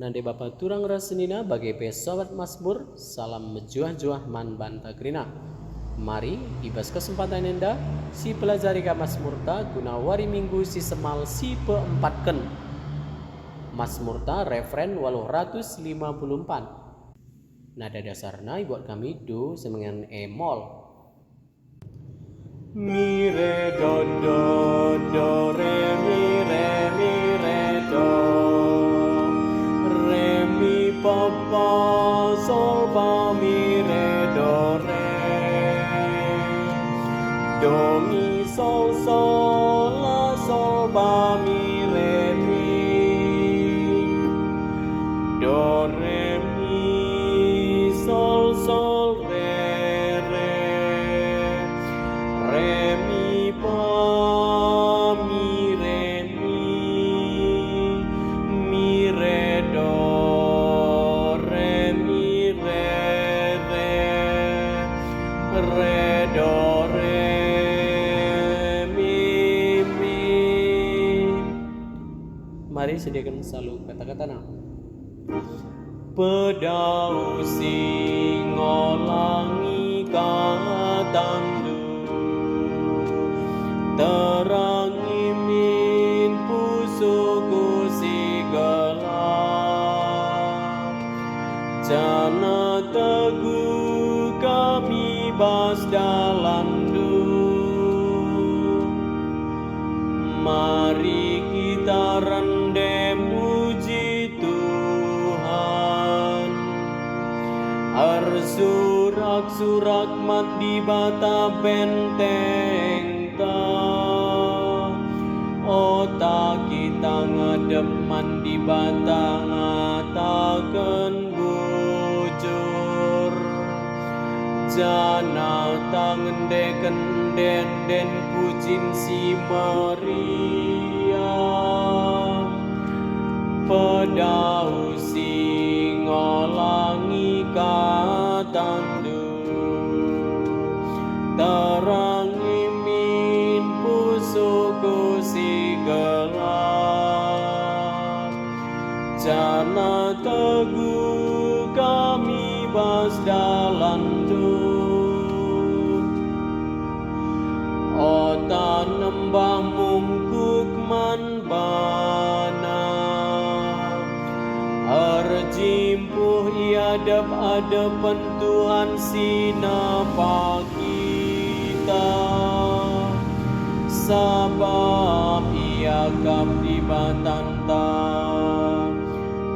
Nande Bapa turang rasenina bagi pesawat Mazmur salam mejuah-juah man bantagrina. Mari ibas kesempatan enda si pelajari ka Mazmurta guna wari minggu si semal si peempatken. Mazmurta referen 854. Nada dasarna buat kami do semengan E-mol. Mi re do do do re mi do re mi pa pa sol pa mi re do mi sol sol la sol pa mi re mi do re mi sol sol re mi pa mi re do re mi re do re mi. Mari sediakan selalu kata-kata na. Pedau singolangi katandu terangi min pusuku si gelap jana teguh kami bas dalandu. Mari kita rendem puji Tuhan, arsurak-surak mat di bata benteng ta, otak kita ngadep man di bata ngatakan bujur, jana tangan deken den pucin si Maria, pedau singolangi katandu terangi min pusuku si gelap jana teguh kami bas dalandu. Ota nembah mungkuk man bana arjimpuh iadep-adepan Tuhan sinapa kita sabab ia kap di batanta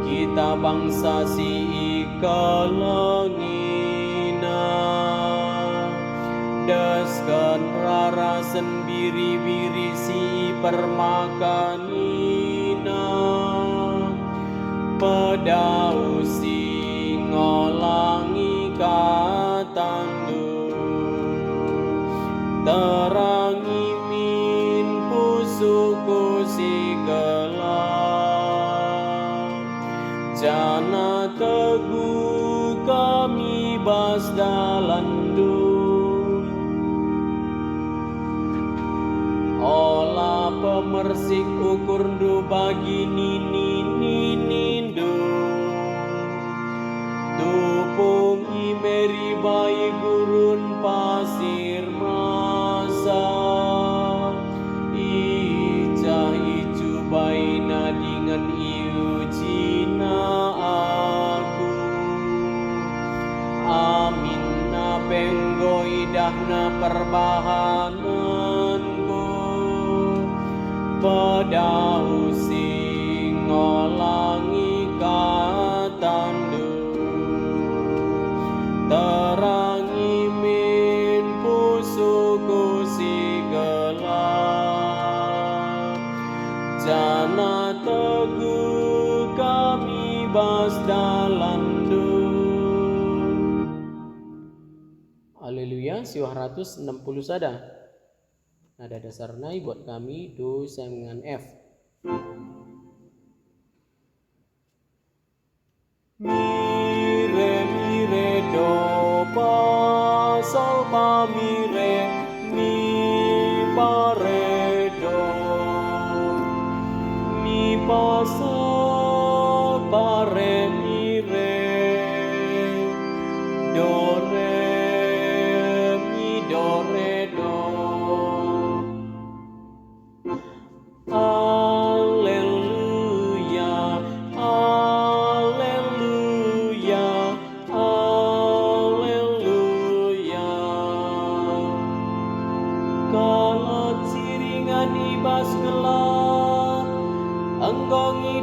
kita bangsa si ikalangina deskan rara sendiri-biri si permakanina pedau singolangi katandu terangi min pusuku si gelap jana teguh kami bas dalandu. Ola pemersik ukur ndu bagi ninindu tupung imeri bayi gurun pasir masa ijah icu baina dengan iu cina aku amin na penggo idahna perbahananku pedau singolangi katandu terangi min pusuku si gelap jana teguh kami bas dalandu. Haleluya, siwah 160 sada. Nada dasarna buat kami do semengan F. Mi re do pa sol pa mi pa re do mi pa sol pa re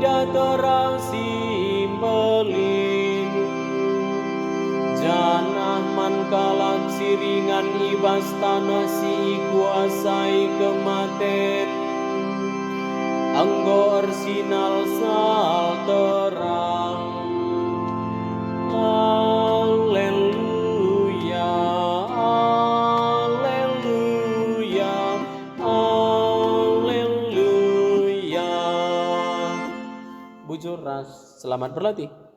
ida terang simpelin janah man kalak siringan ibas tanah si kuasai kematen anggo arsinal sal terang. Haleluya, haleluya, haleluya. Bujur ras, selamat berlatih.